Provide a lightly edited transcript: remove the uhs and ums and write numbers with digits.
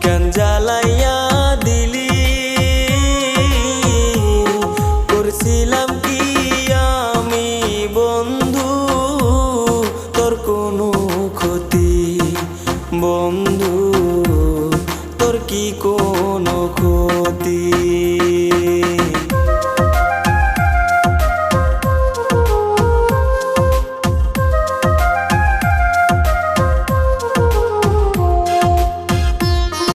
কেন জ্বালাইয়া দিলি করছিলাম কি আমি বন্ধু তোর কোনো ক্ষতি বন্ধু তোর কি কোনো ক্ষতি